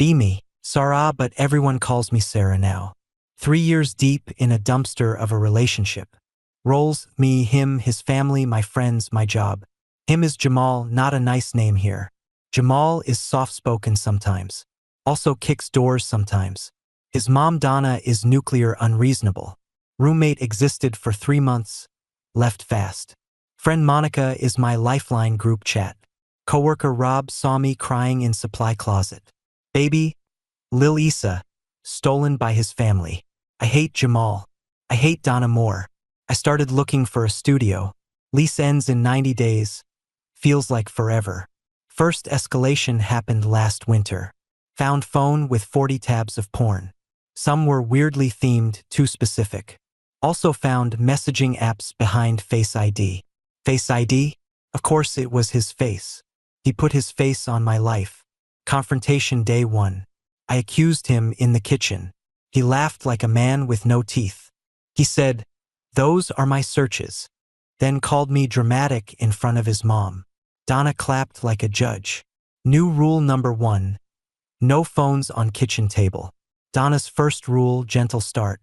Be me, Sarah, but everyone calls me Sarah now. 3 years deep in a dumpster of a relationship. Roles, me, him, his family, my friends, my job. Him is Jamal, not a nice name here. Jamal is soft-spoken sometimes. Also kicks doors sometimes. His mom Donna is nuclear unreasonable. Roommate existed for 3 months. Left fast. Friend Monica is my lifeline group chat. Coworker Rob saw me crying in supply closet. Baby, Lil Issa, stolen by his family. I hate Jamal. I hate Donna more. I started looking for a studio. Lease ends in 90 days. Feels like forever. First escalation happened last winter. Found phone with 40 tabs of porn. Some were weirdly themed, too specific. Also found messaging apps behind Face ID. Face ID? Of course it was his face. He put his face on my life. Confrontation day 1. I accused him in the kitchen. He laughed like a man with no teeth. He said, "Those are my searches." Then called me dramatic in front of his mom. Donna clapped like a judge. New rule number 1. No phones on kitchen table. Donna's first rule, gentle start.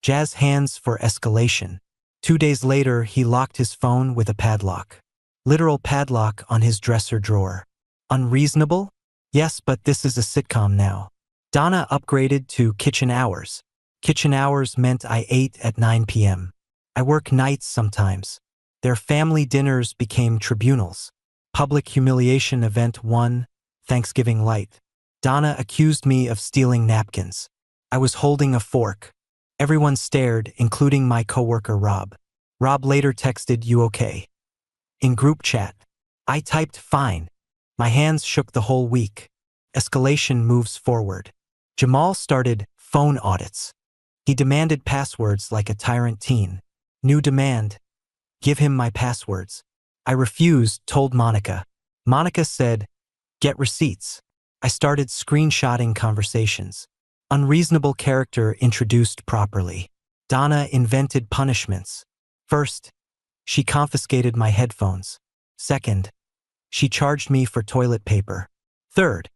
Jazz hands for escalation. 2 days later, he locked his phone with a padlock. Literal padlock on his dresser drawer. Unreasonable? Yes, but this is a sitcom now. Donna upgraded to kitchen hours. Kitchen hours meant I ate at 9 p.m. I work nights sometimes. Their family dinners became tribunals. Public humiliation event 1, Thanksgiving light. Donna accused me of stealing napkins. I was holding a fork. Everyone stared, including my coworker Rob. Rob later texted, "You okay?" In group chat. I typed, "Fine." My hands shook the whole week. Escalation moves forward. Jamal started phone audits. He demanded passwords like a tyrant teen. New demand. Give him my passwords. I refused, told Monica. Monica said, "Get receipts." I started screenshotting conversations. Unreasonable character introduced properly. Donna invented punishments. First, she confiscated my headphones. Second, she charged me for toilet paper. Third,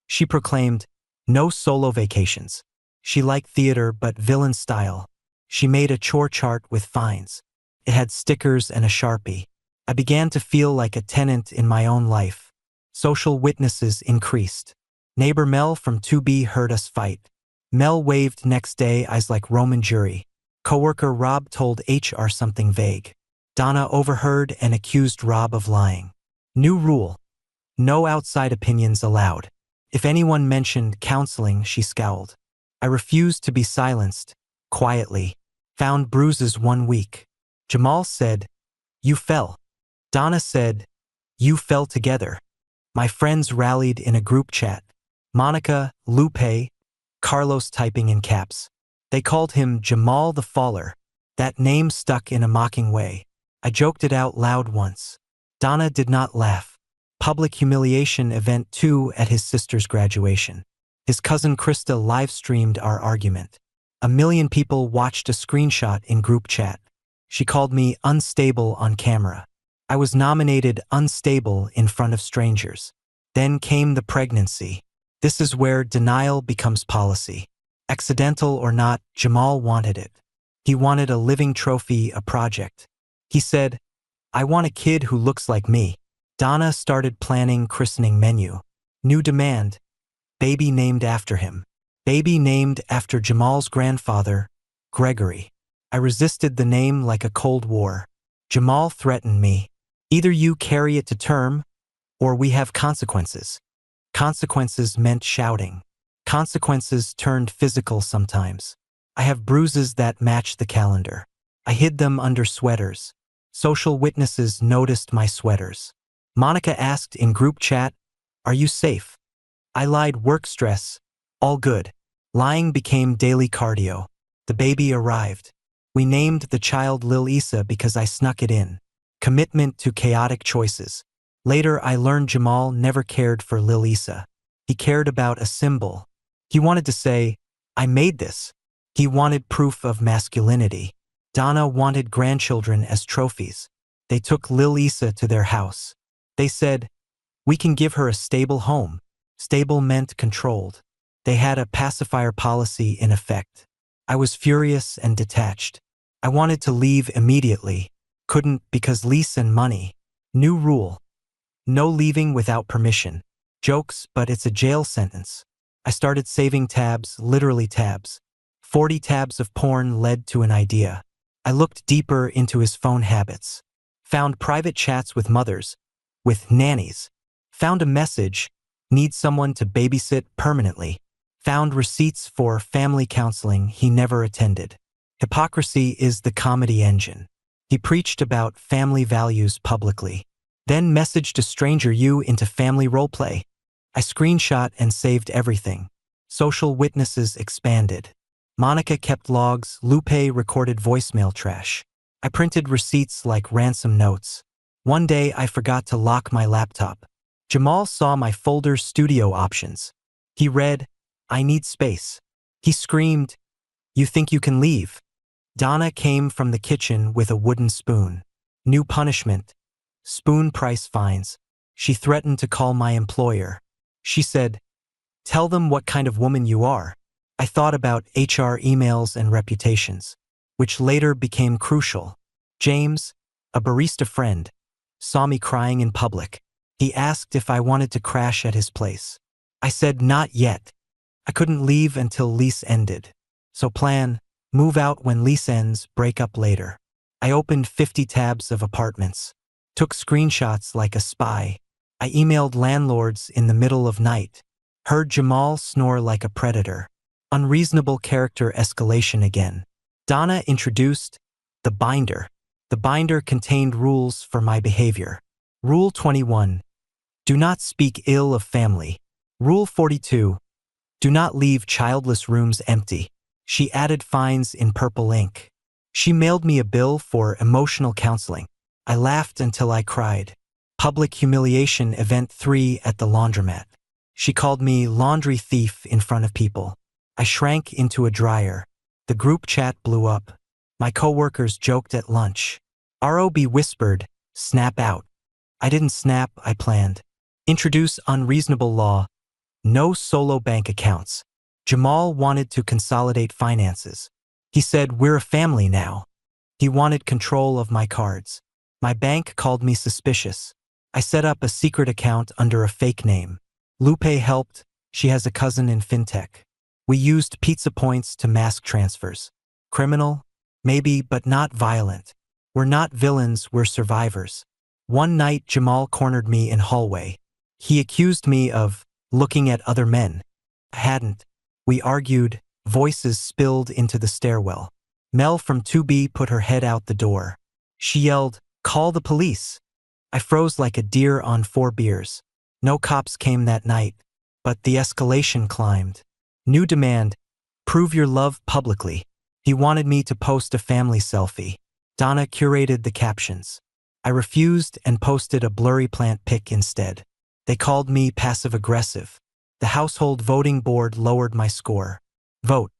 she proclaimed, "No solo vacations." She liked theater but villain style. She made a chore chart with fines. It had stickers and a Sharpie. I began to feel like a tenant in my own life. Social witnesses increased. Neighbor Mel from 2B heard us fight. Mel waved next day, eyes like Roman jury. Coworker Rob told HR something vague. Donna overheard and accused Rob of lying. New rule. No outside opinions allowed. If anyone mentioned counseling, she scowled. I refused to be silenced. Quietly. Found bruises 1 week. Jamal said, "You fell." Donna said, "You fell together." My friends rallied in a group chat. Monica, Lupe, Carlos typing in caps. They called him Jamal the Faller. That name stuck in a mocking way. I joked it out loud once. Donna did not laugh. Public humiliation event 2 at his sister's graduation. His cousin Krista live-streamed our argument. 1 million people watched a screenshot in group chat. She called me unstable on camera. I was nominated unstable in front of strangers. Then came the pregnancy. This is where denial becomes policy. Accidental or not, Jamal wanted it. He wanted a living trophy, a project. He said, "I want a kid who looks like me." Donna started planning christening menu. New demand. Baby named after him. Baby named after Jamal's grandfather, Gregory. I resisted the name like a Cold War. Jamal threatened me. Either you carry it to term, or we have consequences. Consequences meant shouting. Consequences turned physical sometimes. I have bruises that match the calendar. I hid them under sweaters. Social witnesses noticed my sweaters. Monica asked in group chat, "Are you safe?" I lied, work stress. All good. Lying became daily cardio. The baby arrived. We named the child Lil Issa because I snuck it in. Commitment to chaotic choices. Later, I learned Jamal never cared for Lil Issa. He cared about a symbol. He wanted to say, "I made this." He wanted proof of masculinity. Donna wanted grandchildren as trophies. They took Lil Issa to their house. They said, "We can give her a stable home." Stable meant controlled. They had a pacifier policy in effect. I was furious and detached. I wanted to leave immediately. Couldn't because lease and money. New rule. No leaving without permission. Jokes, but it's a jail sentence. I started saving tabs, literally tabs. 40 tabs of porn led to an idea. I looked deeper into his phone habits. Found private chats with mothers, with nannies. Found a message, need someone to babysit permanently. Found receipts for family counseling he never attended. Hypocrisy is the comedy engine. He preached about family values publicly. Then messaged a stranger you into family roleplay. I screenshot and saved everything. Social witnesses expanded. Monica kept logs, Lupe recorded voicemail trash. I printed receipts like ransom notes. One day I forgot to lock my laptop. Jamal saw my folder studio options. He read, "I need space." He screamed, "You think you can leave?" Donna came from the kitchen with a wooden spoon. New punishment. Spoon price fines. She threatened to call my employer. She said, "Tell them what kind of woman you are." I thought about HR emails and reputations, which later became crucial. James, a barista friend, saw me crying in public. He asked if I wanted to crash at his place. I said not yet. I couldn't leave until lease ended. So plan, move out when lease ends, break up later. I opened 50 tabs of apartments. Took screenshots like a spy. I emailed landlords in the middle of night. Heard Jamal snore like a predator. Unreasonable character escalation again. Donna introduced the binder. The binder contained rules for my behavior. Rule 21. Do not speak ill of family. Rule 42. Do not leave childless rooms empty. She added fines in purple ink. She mailed me a bill for emotional counseling. I laughed until I cried. Public humiliation event 3 at the laundromat. She called me laundry thief in front of people. I shrank into a dryer. The group chat blew up. My coworkers joked at lunch. ROB whispered, "Snap out." I didn't snap, I planned. Introduce unreasonable law. No solo bank accounts. Jamal wanted to consolidate finances. He said, "We're a family now." He wanted control of my cards. My bank called me suspicious. I set up a secret account under a fake name. Lupe helped. She has a cousin in fintech. We used pizza points to mask transfers. Criminal? Maybe, but not violent. We're not villains, we're survivors. One night, Jamal cornered me in hallway. He accused me of looking at other men. I hadn't. We argued. Voices spilled into the stairwell. Mel from 2B put her head out the door. She yelled, "Call the police." I froze like a deer on 4 beers. No cops came that night, but the escalation climbed. New demand, prove your love publicly. He wanted me to post a family selfie. Donna curated the captions. I refused and posted a blurry plant pic instead. They called me passive-aggressive. The household voting board lowered my score. Vote.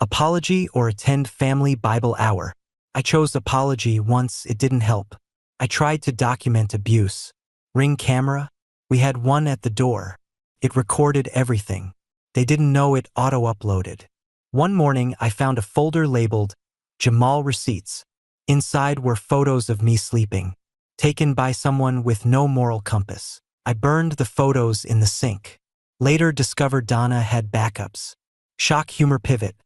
Apology or attend family Bible hour. I chose apology once, it didn't help. I tried to document abuse. Ring camera? We had one at the door. It recorded everything. They didn't know it auto-uploaded. One morning, I found a folder labeled Jamal Receipts. Inside were photos of me sleeping, taken by someone with no moral compass. I burned the photos in the sink. Later discovered Donna had backups. Shock humor pivot.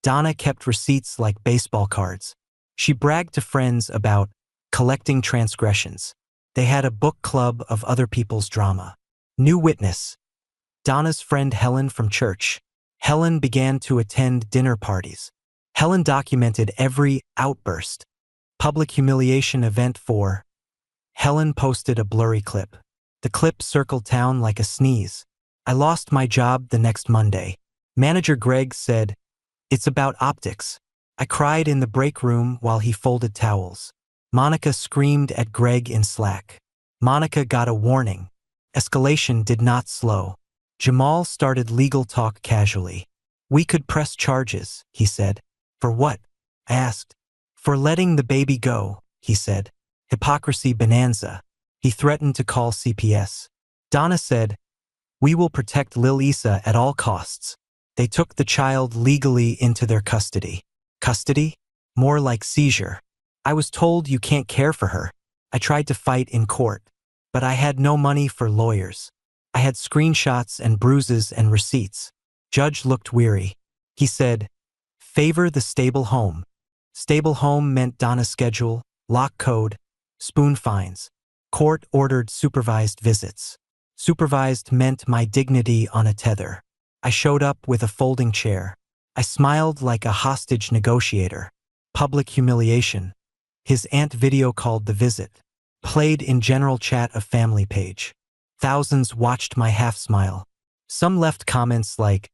Donna kept receipts like baseball cards. She bragged to friends about collecting transgressions. They had a book club of other people's drama. New witness. Donna's friend Helen from church. Helen began to attend dinner parties. Helen documented every outburst. Public humiliation event 4. Helen posted a blurry clip. The clip circled town like a sneeze. I lost my job the next Monday. Manager Greg said, "It's about optics." I cried in the break room while he folded towels. Monica screamed at Greg in Slack. Monica got a warning. Escalation did not slow. Jamal started legal talk casually. "We could press charges," he said. "For what?" I asked. "For letting the baby go," he said. Hypocrisy bonanza. He threatened to call CPS. Donna said, We will protect Lil Issa at all costs. They took the child legally into their custody. Custody? More like seizure. I was told you can't care for her. I tried to fight in court, but I had no money for lawyers. I had screenshots and bruises and receipts. Judge looked weary. He said, "Favor the stable home." Stable home meant Donna's schedule, lock code, spoon fines. Court ordered supervised visits. Supervised meant my dignity on a tether. I showed up with a folding chair. I smiled like a hostage negotiator. Public humiliation. His aunt video called the visit. Played in general chat of family page. Thousands watched my half smile. Some left comments like,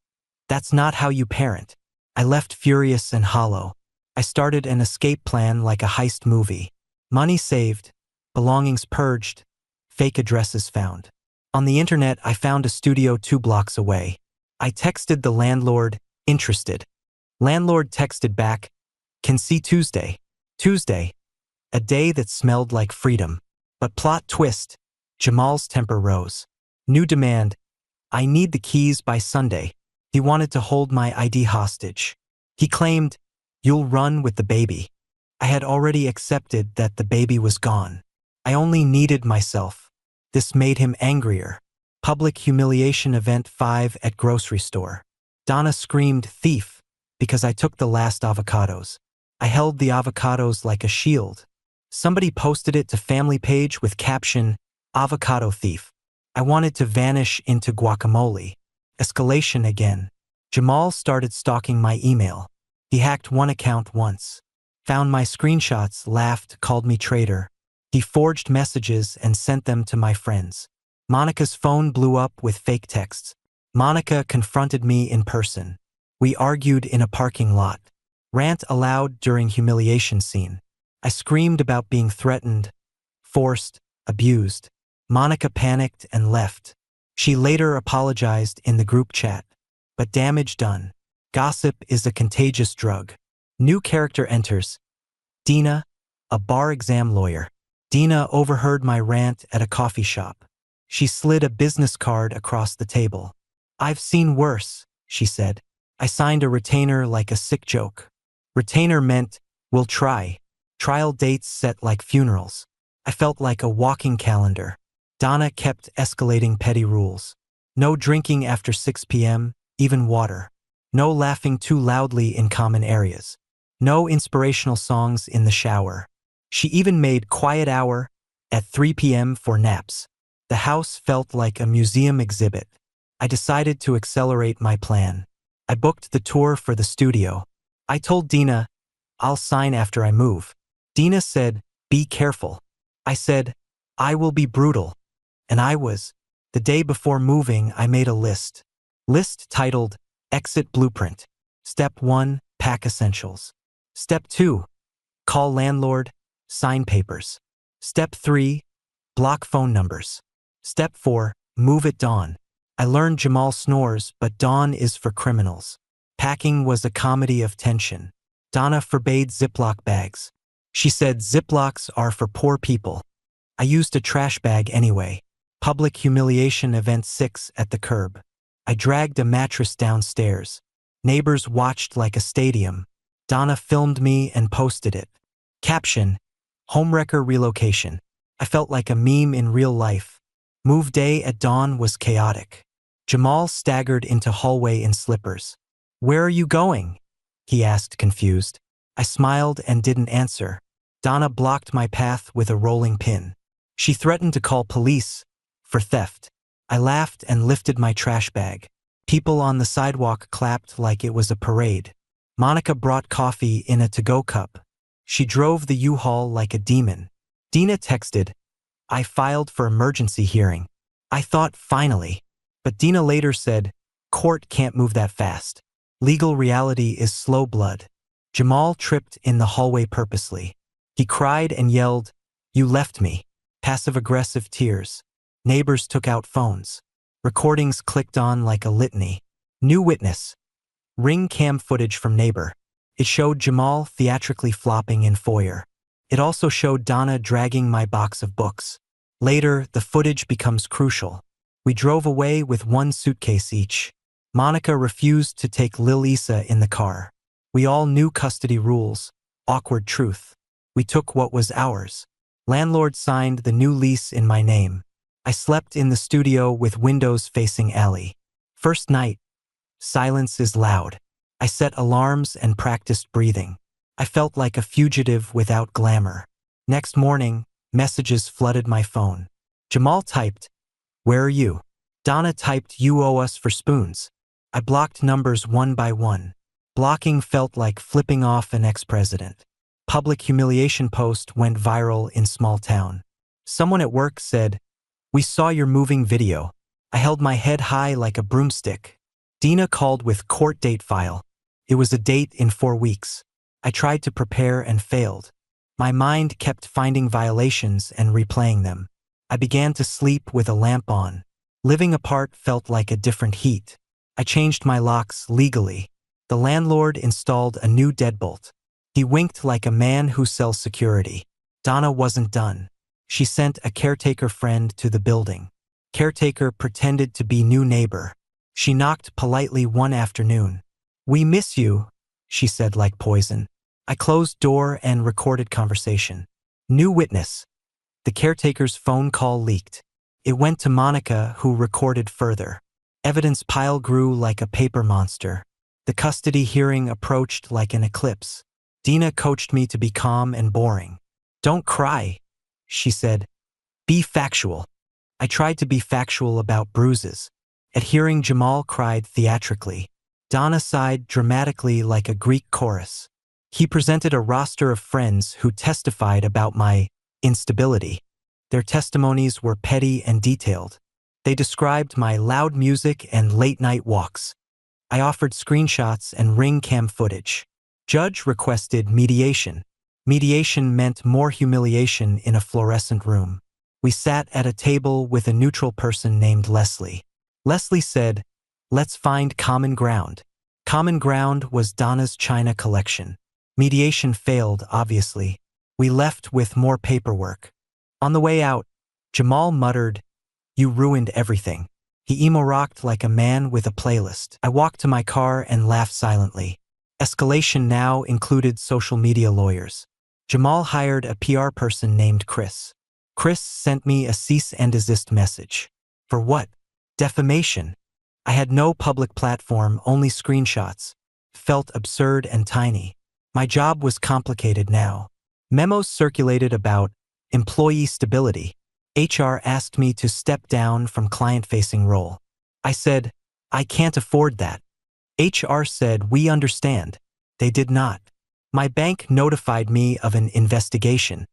"That's not how you parent." I left furious and hollow. I started an escape plan like a heist movie. Money saved, belongings purged, fake addresses found. On the internet, I found a studio 2 blocks away. I texted the landlord, interested. Landlord texted back, "Can see Tuesday." Tuesday. A day that smelled like freedom. But plot twist, Jamal's temper rose. New demand, "I need the keys by Sunday." He wanted to hold my ID hostage. He claimed, "You'll run with the baby." I had already accepted that the baby was gone. I only needed myself. This made him angrier. Public humiliation event 5 at grocery store. Donna screamed, "Thief," because I took the last avocados. I held the avocados like a shield. Somebody posted it to family page with caption, "Avocado thief." I wanted to vanish into guacamole. Escalation again. Jamal started stalking my email. He hacked one account once. Found my screenshots, laughed, called me traitor. He forged messages and sent them to my friends. Monica's phone blew up with fake texts. Monica confronted me in person. We argued in a parking lot. Rant aloud during humiliation scene. I screamed about being threatened, forced, abused. Monica panicked and left. She later apologized in the group chat. But damage done. Gossip is a contagious drug. New character enters. Dina, a bar exam lawyer. Dina overheard my rant at a coffee shop. She slid a business card across the table. "I've seen worse," she said. I signed a retainer like a sick joke. Retainer meant, "We'll try." Trial dates set like funerals. I felt like a walking calendar. Donna kept escalating petty rules. No drinking after 6 p.m., even water. No laughing too loudly in common areas. No inspirational songs in the shower. She even made quiet hour at 3 p.m. for naps. The house felt like a museum exhibit. I decided to accelerate my plan. I booked the tour for the studio. I told Dina, "I'll sign after I move." Dina said, "Be careful." I said, "I will be brutal." And I was. The day before moving, I made a list. List titled, "Exit Blueprint." Step 1, pack essentials. Step 2, call landlord, sign papers. Step 3, block phone numbers. Step 4, move at dawn. I learned Jamal snores, but dawn is for criminals. Packing was a comedy of tension. Donna forbade Ziploc bags. She said Ziplocs are for poor people. I used a trash bag anyway. Public humiliation event 6 at the curb. I dragged a mattress downstairs. Neighbors watched like a stadium. Donna filmed me and posted it. Caption, "Homewrecker relocation." I felt like a meme in real life. Move day at dawn was chaotic. Jamal staggered into hallway in slippers. "Where are you going?" he asked, confused. I smiled and didn't answer. Donna blocked my path with a rolling pin. She threatened to call police for theft. I laughed and lifted my trash bag. People on the sidewalk clapped like it was a parade. Monica brought coffee in a to-go cup. She drove the U-Haul like a demon. Dina texted, "I filed for emergency hearing." I thought, finally. But Dina later said, "Court can't move that fast. Legal reality is slow blood." Jamal tripped in the hallway purposely. He cried and yelled, "You left me." Passive-aggressive tears. Neighbors took out phones. Recordings clicked on like a litany. New witness. Ring cam footage from neighbor. It showed Jamal theatrically flopping in foyer. It also showed Donna dragging my box of books. Later, the footage becomes crucial. We drove away with one suitcase each. Monica refused to take Lil Issa in the car. We all knew custody rules. Awkward truth. We took what was ours. Landlord signed the new lease in my name. I slept in the studio with windows facing alley. First night. Silence is loud. I set alarms and practiced breathing. I felt like a fugitive without glamour. Next morning, messages flooded my phone. Jamal typed, "Where are you?" Donna typed, "You owe us for spoons." I blocked numbers one by one. Blocking felt like flipping off an ex-president. Public humiliation post went viral in small town. Someone at work said, "We saw your moving video." I held my head high like a broomstick. Dina called with court date file. It was a date in 4 weeks. I tried to prepare and failed. My mind kept finding violations and replaying them. I began to sleep with a lamp on. Living apart felt like a different heat. I changed my locks legally. The landlord installed a new deadbolt. He winked like a man who sells security. Donna wasn't done. She sent a caretaker friend to the building. Caretaker pretended to be new neighbor. She knocked politely one afternoon. "We miss you," she said like poison. I closed door and recorded conversation. New witness. The caretaker's phone call leaked. It went to Monica, who recorded further. Evidence pile grew like a paper monster. The custody hearing approached like an eclipse. Dina coached me to be calm and boring. "Don't cry," she said. "Be factual." I tried to be factual about bruises. At hearing, Jamal cried theatrically. Donna sighed dramatically like a Greek chorus. He presented a roster of friends who testified about my instability. Their testimonies were petty and detailed. They described my loud music and late-night walks. I offered screenshots and ring cam footage. Judge requested mediation. Mediation meant more humiliation in a fluorescent room. We sat at a table with a neutral person named Leslie. Leslie said, "Let's find common ground." Common ground was Donna's china collection. Mediation failed, obviously. We left with more paperwork. On the way out, Jamal muttered, "You ruined everything." He emo-rocked like a man with a playlist. I walked to my car and laughed silently. Escalation now included social media lawyers. Jamal hired a PR person named Chris. Chris sent me a cease and desist message. For what? Defamation. I had no public platform, only screenshots. Felt absurd and tiny. My job was complicated now. Memos circulated about employee stability. HR asked me to step down from client-facing role. I said, "I can't afford that." HR said, "We understand." They did not. My bank notified me of an investigation.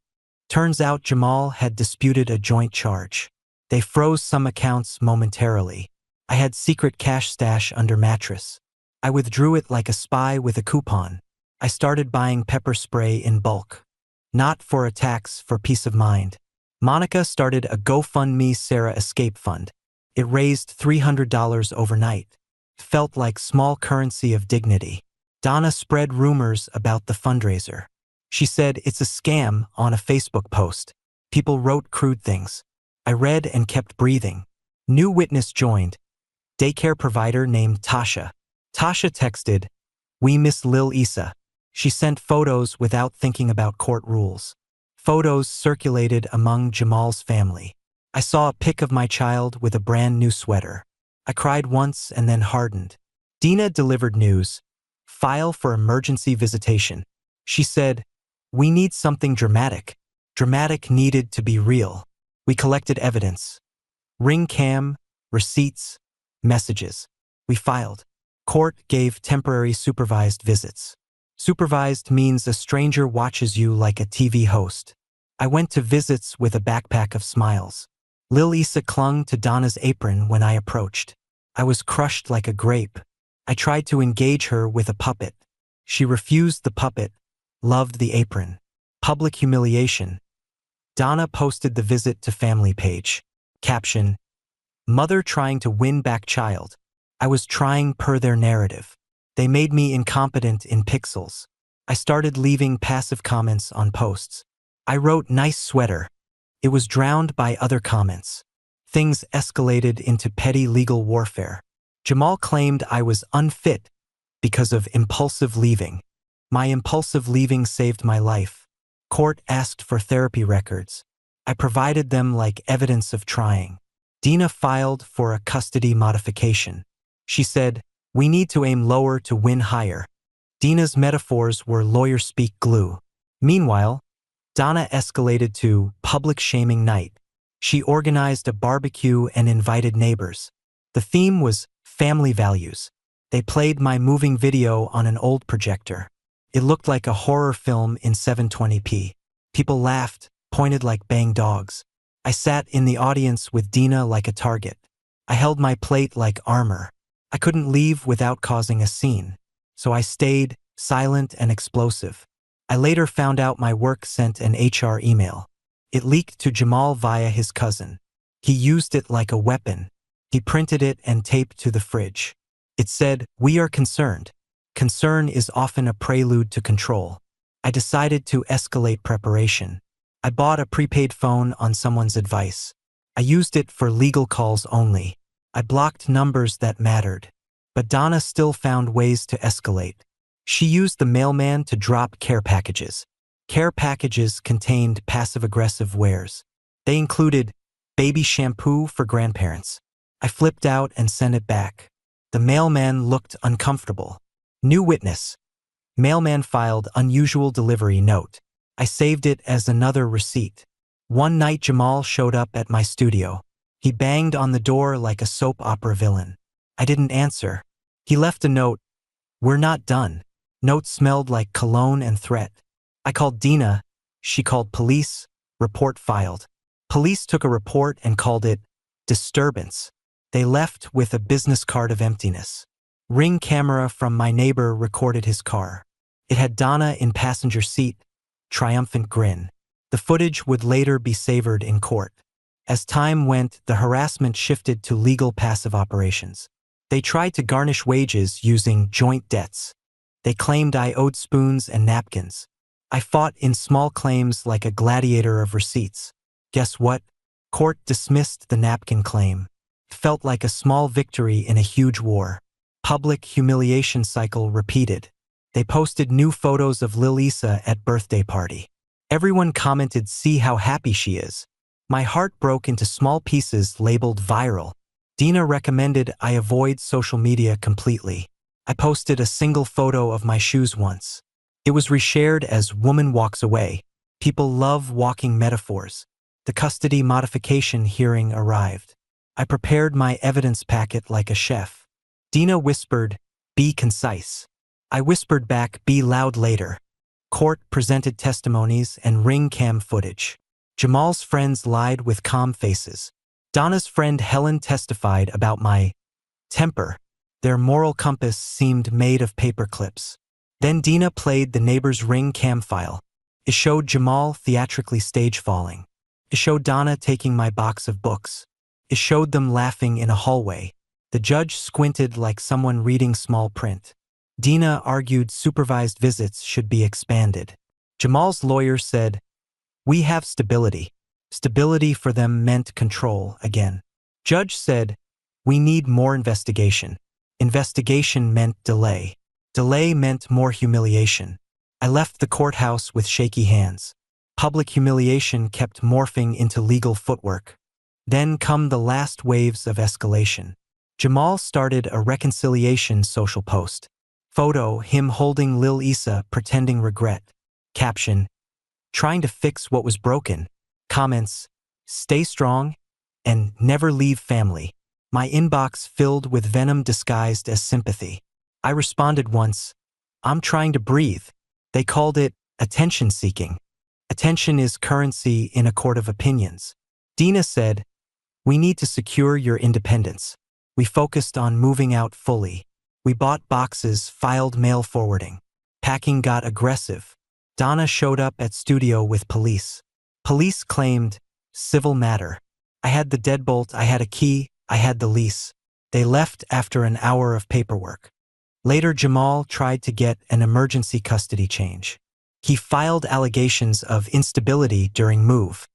Turns out Jamal had disputed a joint charge. They froze some accounts momentarily. I had secret cash stash under mattress. I withdrew it like a spy with a coupon. I started buying pepper spray in bulk. Not for attacks, for peace of mind. Monica started a GoFundMe Sarah Escape Fund. It raised $300 overnight. Felt like small currency of dignity. Donna spread rumors about the fundraiser. She said it's a scam on a Facebook post. People wrote crude things. I read and kept breathing. New witness joined. Daycare provider named Tasha. Tasha texted, "We miss Lil Issa." She sent photos without thinking about court rules. Photos circulated among Jamal's family. I saw a pic of my child with a brand new sweater. I cried once and then hardened. Dina delivered news. File for emergency visitation. She said, "We need something dramatic." Dramatic needed to be real. We collected evidence. Ring cam, receipts, messages. We filed. Court gave temporary supervised visits. Supervised means a stranger watches you like a TV host. I went to visits with a backpack of smiles. Lil Issa clung to Donna's apron when I approached. I was crushed like a grape. I tried to engage her with a puppet. She refused the puppet, loved the apron. Public humiliation. Donna posted the visit to family page. Caption, "Mother trying to win back child." I was trying per their narrative. They made me incompetent in pixels. I started leaving passive comments on posts. I wrote "nice sweater." It was drowned by other comments. things escalated into petty legal warfare. Jamal claimed I was unfit because of impulsive leaving. My impulsive leaving saved my life. Court asked for therapy records. I provided them like evidence of trying. Dina filed for a custody modification. She said, "We need to aim lower to win higher." Dina's metaphors were lawyer-speak glue. Meanwhile, Donna escalated to public shaming night. She organized a barbecue and invited neighbors. The theme was family values. They played my moving video on an old projector. It looked like a horror film in 720p. People laughed, pointed like bang dogs. I sat in the audience with Dina like a target. I held my plate like armor. I couldn't leave without causing a scene. So I stayed, silent and explosive. I later found out my work sent an HR email. It leaked to Jamal via his cousin. He used it like a weapon. He printed it and taped to the fridge. It said, "We are concerned. Concern is often a prelude to control." I decided to escalate preparation. I bought a prepaid phone on someone's advice. I used it for legal calls only. I blocked numbers that mattered. But Donna still found ways to escalate. She used the mailman to drop care packages. Care packages contained passive-aggressive wares. They included baby shampoo for grandparents. I flipped out and sent it back. The mailman looked uncomfortable. New witness. Mailman filed unusual delivery note. I saved it as another receipt. One night Jamal showed up at my studio. He banged on the door like a soap opera villain. I didn't answer. He left a note. "We're not done." Note smelled like cologne and threat. I called Dina. She called police. Report filed. Police took a report and called it disturbance. They left with a business card of emptiness. Ring camera from my neighbor recorded his car. It had Donna in passenger seat, triumphant grin. The footage would later be savored in court. As time went, the harassment shifted to legal passive operations. They tried to garnish wages using joint debts. They claimed I owed spoons and napkins. I fought in small claims like a gladiator of receipts. Guess what? Court dismissed the napkin claim. Felt like a small victory in a huge war. Public humiliation cycle repeated. They posted new photos of Lil Issa at birthday party. Everyone commented, "See how happy she is." My heart broke into small pieces labeled viral. Dina recommended I avoid social media completely. I posted a single photo of my shoes once. It was reshared as "woman walks away." People love walking metaphors. The custody modification hearing arrived. I prepared my evidence packet like a chef. Dina whispered, "Be concise." I whispered back, "Be loud later." Court presented testimonies and ring cam footage. Jamal's friends lied with calm faces. Donna's friend Helen testified about my temper. Their moral compass seemed made of paper clips. Then Dina played the neighbor's ring cam file. It showed Jamal theatrically stage falling. It showed Donna taking my box of books. It showed them laughing in a hallway. The judge squinted like someone reading small print. Dina argued supervised visits should be expanded. Jamal's lawyer said, "We have stability." Stability for them meant control again. Judge said, "We need more investigation." Investigation meant delay. Delay meant more humiliation. I left the courthouse with shaky hands. Public humiliation kept morphing into legal footwork. Then come the last waves of escalation. Jamal started a reconciliation social post. Photo, him holding Lil Issa pretending regret. Caption, "Trying to fix what was broken." Comments, "Stay strong," and "Never leave family." My inbox filled with venom disguised as sympathy. I responded once, "I'm trying to breathe." They called it attention-seeking. Attention is currency in a court of opinions. Dina said, "We need to secure your independence." We focused on moving out fully. We bought boxes, filed mail forwarding. Packing got aggressive. Donna showed up at studio with police. Police claimed civil matter. I had the deadbolt, I had a key, I had the lease. They left after an hour of paperwork. Later, Jamal tried to get an emergency custody change. He filed allegations of instability during move.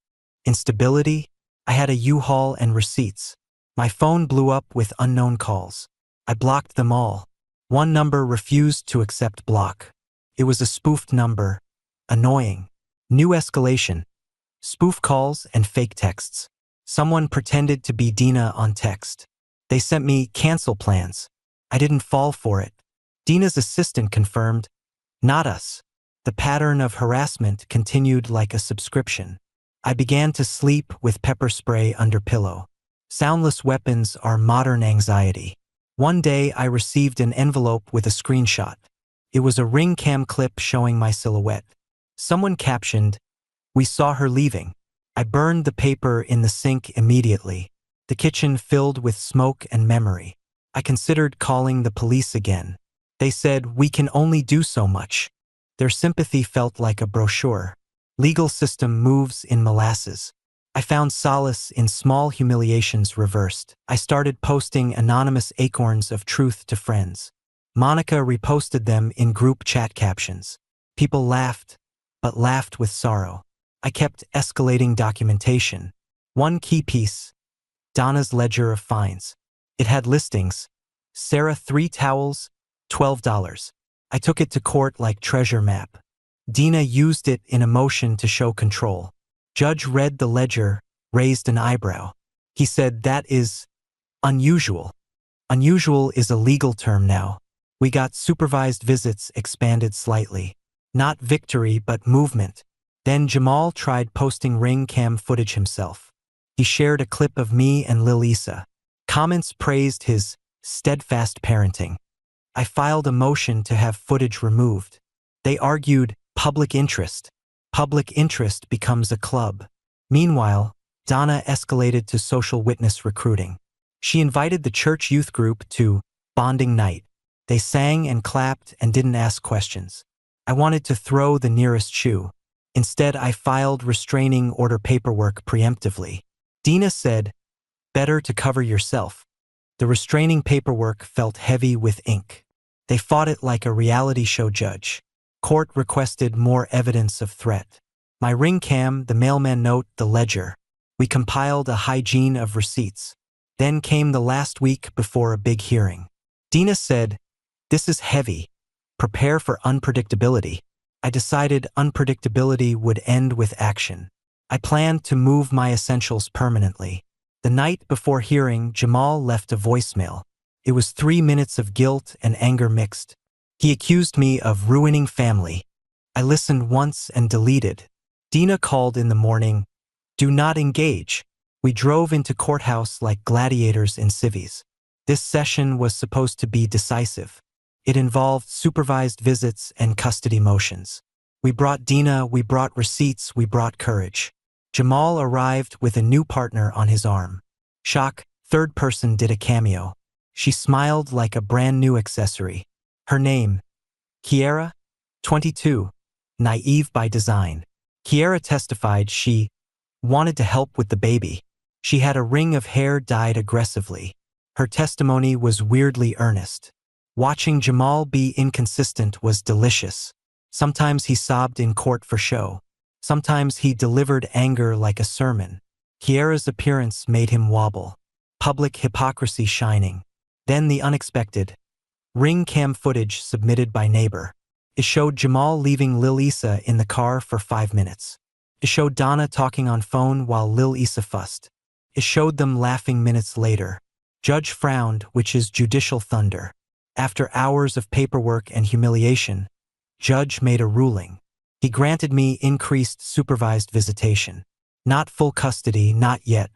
Instability? I had a U-Haul and receipts. My phone blew up with unknown calls. I blocked them all. One number refused to accept block. It was a spoofed number. Annoying. New escalation. Spoof calls and fake texts. Someone pretended to be Dina on text. They sent me cancel plans. I didn't fall for it. Dina's assistant confirmed, not us. The pattern of harassment continued like a subscription. I began to sleep with pepper spray under pillow. Soundless weapons are modern anxiety. One day I received an envelope with a screenshot. It was a Ring cam clip showing my silhouette. Someone captioned, "We saw her leaving." I burned the paper in the sink immediately. The kitchen filled with smoke and memory. I considered calling the police again. They said, "We can only do so much." Their sympathy felt like a brochure. Legal system moves in molasses. I found solace in small humiliations reversed. I started posting anonymous acorns of truth to friends. Monica reposted them in group chat captions. People laughed, but laughed with sorrow. I kept escalating documentation. One key piece, Donna's ledger of fines. It had listings. Sarah 3 towels, $12. I took it to court like treasure map. Dina used it in emotion to show control. Judge read the ledger, raised an eyebrow. He said, "That is unusual." Unusual is a legal term now. We got supervised visits expanded slightly. Not victory, but movement. Then Jamal tried posting Ring cam footage himself. He shared a clip of me and Lil Issa. Comments praised his steadfast parenting. I filed a motion to have footage removed. They argued public interest. Public interest becomes a club. Meanwhile, Donna escalated to social witness recruiting. She invited the church youth group to bonding night. They sang and clapped and didn't ask questions. I wanted to throw the nearest shoe. Instead, I filed restraining order paperwork preemptively. Dina said, "Better to cover yourself." The restraining paperwork felt heavy with ink. They fought it like a reality show judge. Court requested more evidence of threat. My Ring cam, the mailman note, the ledger. We compiled a hygiene of receipts. Then came the last week before a big hearing. Dina said, "This is heavy. Prepare for unpredictability." I decided unpredictability would end with action. I planned to move my essentials permanently. The night before hearing, Jamal left a voicemail. It was 3 minutes of guilt and anger mixed. He accused me of ruining family. I listened once and deleted. Dina called in the morning. "Do not engage." We drove into courthouse like gladiators in civvies. This session was supposed to be decisive. It involved supervised visits and custody motions. We brought Dina, we brought receipts, we brought courage. Jamal arrived with a new partner on his arm. Shock, third person did a cameo. She smiled like a brand new accessory. Her name, Kiara, 22, naive by design. Kiara testified she wanted to help with the baby. She had a ring of hair dyed aggressively. Her testimony was weirdly earnest. Watching Jamal be inconsistent was delicious. Sometimes he sobbed in court for show. Sometimes he delivered anger like a sermon. Kiara's appearance made him wobble. Public hypocrisy shining. Then the unexpected. Ring cam footage submitted by neighbor. It showed Jamal leaving Lil Issa in the car for 5 minutes. It showed Donna talking on phone while Lil Issa fussed. It showed them laughing minutes later. Judge frowned, which is judicial thunder. After hours of paperwork and humiliation, Judge made a ruling. He granted me increased supervised visitation. Not full custody, not yet.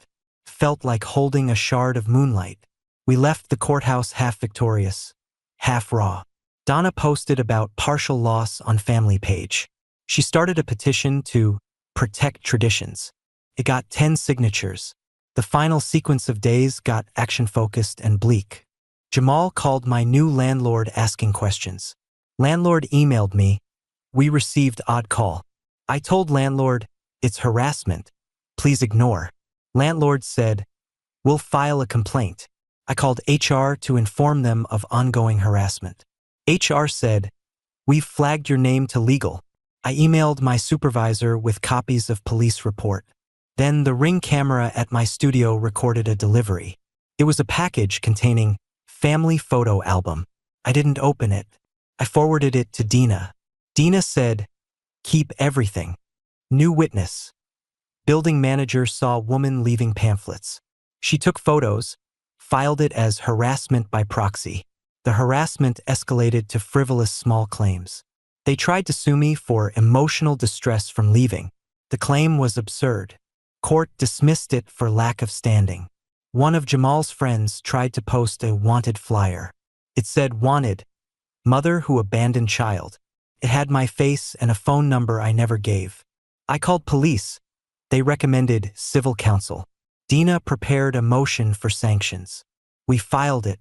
Felt like holding a shard of moonlight. We left the courthouse half victorious, half raw. Donna posted about partial loss on family page. She started a petition to protect traditions. It got 10 signatures. The final sequence of days got action-focused and bleak. Jamal called my new landlord asking questions. Landlord emailed me. We received odd call. I told landlord, "It's harassment. Please ignore." Landlord said, "We'll file a complaint." I called HR to inform them of ongoing harassment. HR said, "We've flagged your name to legal." I emailed my supervisor with copies of police report. Then the Ring camera at my studio recorded a delivery. It was a package containing family photo album. I didn't open it. I forwarded it to Dina. Dina said, "Keep everything." New witness. Building manager saw woman leaving pamphlets. She took photos, filed it as harassment by proxy. The harassment escalated to frivolous small claims. They tried to sue me for emotional distress from leaving. The claim was absurd. Court dismissed it for lack of standing. One of Jamal's friends tried to post a wanted flyer. It said, "Wanted, mother who abandoned child." It had my face and a phone number I never gave. I called police. They recommended civil counsel. Dina prepared a motion for sanctions. We filed it.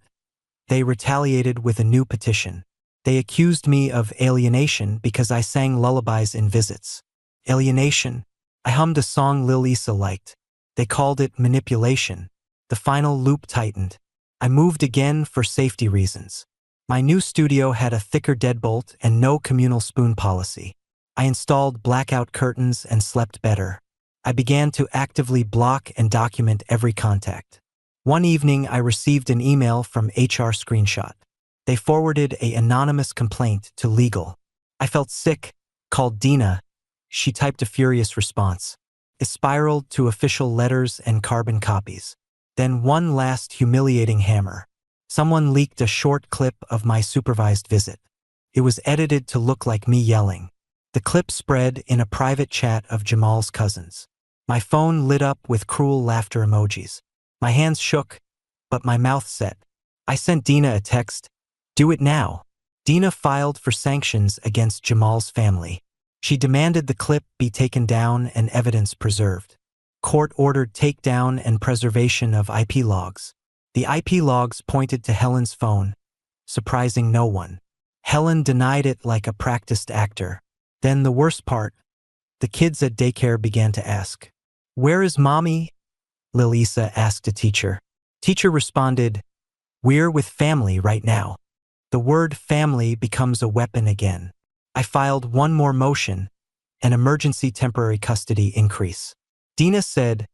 They retaliated with a new petition. They accused me of alienation because I sang lullabies in visits. Alienation? I hummed a song Lil Issa liked. They called it manipulation. The final loop tightened. I moved again for safety reasons. My new studio had a thicker deadbolt and no communal spoon policy. I installed blackout curtains and slept better. I began to actively block and document every contact. One evening, I received an email from HR Screenshot. They forwarded an anonymous complaint to legal. I felt sick, called Dina. She typed a furious response. It spiraled to official letters and carbon copies. Then one last humiliating hammer. Someone leaked a short clip of my supervised visit. It was edited to look like me yelling. The clip spread in a private chat of Jamal's cousins. My phone lit up with cruel laughter emojis. My hands shook, but my mouth set. I sent Dina a text, "Do it now." Dina filed for sanctions against Jamal's family. She demanded the clip be taken down and evidence preserved. Court ordered takedown and preservation of IP logs. The IP logs pointed to Helen's phone, surprising no one. Helen denied it like a practiced actor. Then the worst part, the kids at daycare began to ask, "Where is mommy?" Lil Issa asked a teacher. Teacher responded, "We're with family right now." The word family becomes a weapon again. I filed one more motion, an emergency temporary custody increase. Dina said,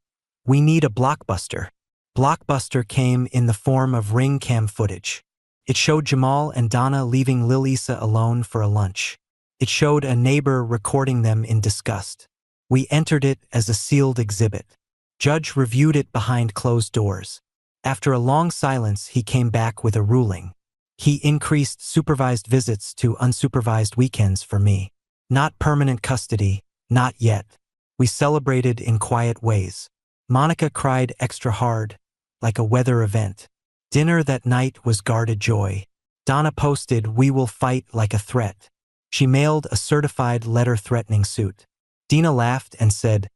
"We need a blockbuster." Blockbuster came in the form of Ring cam footage. It showed Jamal and Donna leaving Lil Issa alone for a lunch. It showed a neighbor recording them in disgust. We entered it as a sealed exhibit. Judge reviewed it behind closed doors. After a long silence, he came back with a ruling. He increased supervised visits to unsupervised weekends for me. Not permanent custody, not yet. We celebrated in quiet ways. Monica cried extra hard, like a weather event. Dinner that night was guarded joy. Donna posted, "We will fight," like a threat. She mailed a certified letter threatening suit. Dina laughed and said,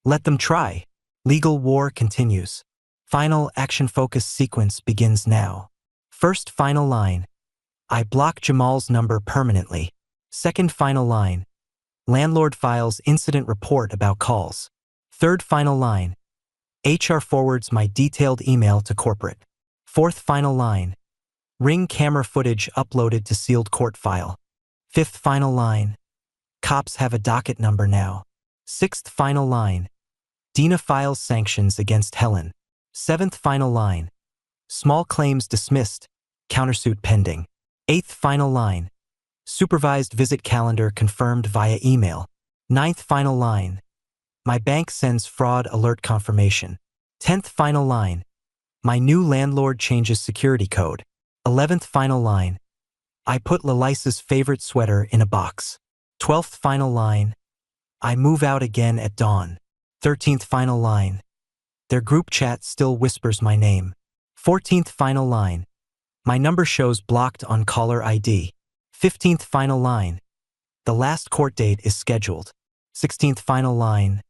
"Let them try." Legal war continues. Final action-focused sequence begins now. First final line. I block Jamal's number permanently. Second final line. Landlord files incident report about calls. Third final line. HR forwards my detailed email to corporate. Fourth final line. Ring camera footage uploaded to sealed court file. Fifth final line. Cops have a docket number now. Sixth final line. Dina files sanctions against Helen. Seventh final line. Small claims dismissed, countersuit pending. Eighth final line. Supervised visit calendar confirmed via email. Ninth final line. My bank sends fraud alert confirmation. 10th final line. My new landlord changes security code. 11th final line. I put Lalisa's favorite sweater in a box. 12th final line. I move out again at dawn. 13th final line. Their group chat still whispers my name. 14th final line. My number shows blocked on caller ID. 15th final line. The last court date is scheduled. 16th final line.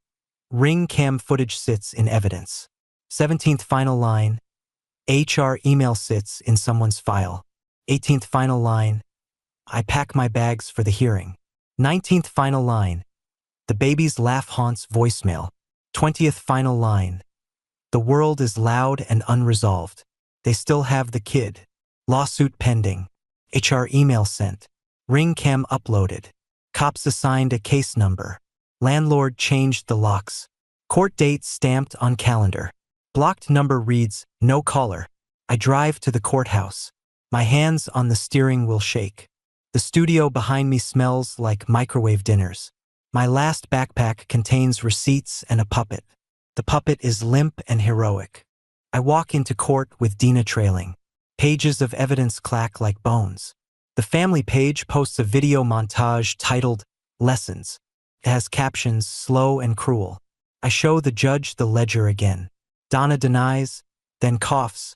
Ring cam footage sits in evidence. 17th final line. HR email sits in someone's file. 18th final line. I pack my bags for the hearing. 19th final line. The baby's laugh haunts voicemail. 20th final line. The world is loud and unresolved. They still have the kid. Lawsuit pending. HR email sent. Ring cam uploaded. Cops assigned a case number. Landlord changed the locks. Court date stamped on calendar. Blocked number reads, no caller. I drive to the courthouse. My hands on the steering wheel shake. The studio behind me smells like microwave dinners. My last backpack contains receipts and a puppet. The puppet is limp and heroic. I walk into court with Dina trailing. Pages of evidence clack like bones. The family page posts a video montage titled Lessons. It has captions slow and cruel. I show the judge the ledger again. Donna denies, then coughs,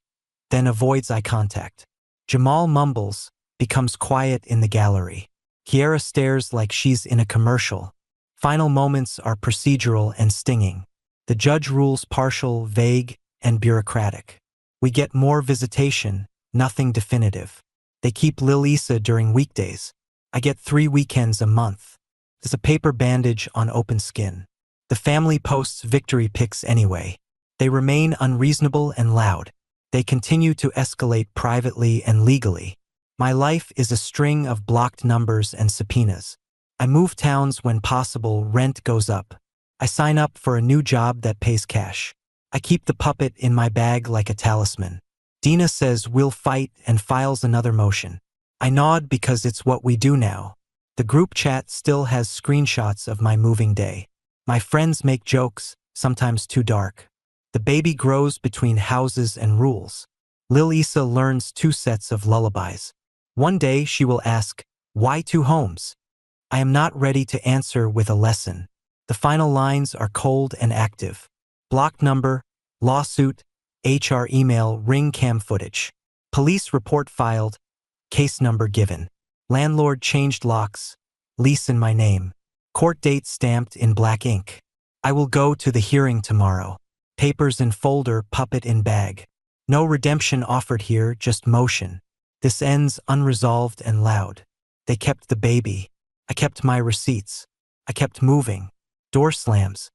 then avoids eye contact. Jamal mumbles, becomes quiet in the gallery. Kiara stares like she's in a commercial. Final moments are procedural and stinging. The judge rules partial, vague, and bureaucratic. We get more visitation, nothing definitive. They keep Lil Issa during weekdays. I get 3 weekends a month. There's a paper bandage on open skin. The family posts victory pics anyway. They remain unreasonable and loud. They continue to escalate privately and legally. My life is a string of blocked numbers and subpoenas. I move towns when possible, rent goes up. I sign up for a new job that pays cash. I keep the puppet in my bag like a talisman. Dina says we'll fight and files another motion. I nod because it's what we do now. The group chat still has screenshots of my moving day. My friends make jokes, sometimes too dark. The baby grows between houses and rules. Lil Issa learns 2 sets of lullabies. One day she will ask, why 2 homes? I am not ready to answer with a lesson. The final lines are cold and active. Blocked number, lawsuit, HR email, ring cam footage. Police report filed, case number given. Landlord changed locks, lease in my name. Court date stamped in black ink. I will go to the hearing tomorrow. Papers in folder, puppet in bag. No redemption offered here, just motion. This ends unresolved and loud. They kept the baby. I kept my receipts. I kept moving. Door slams.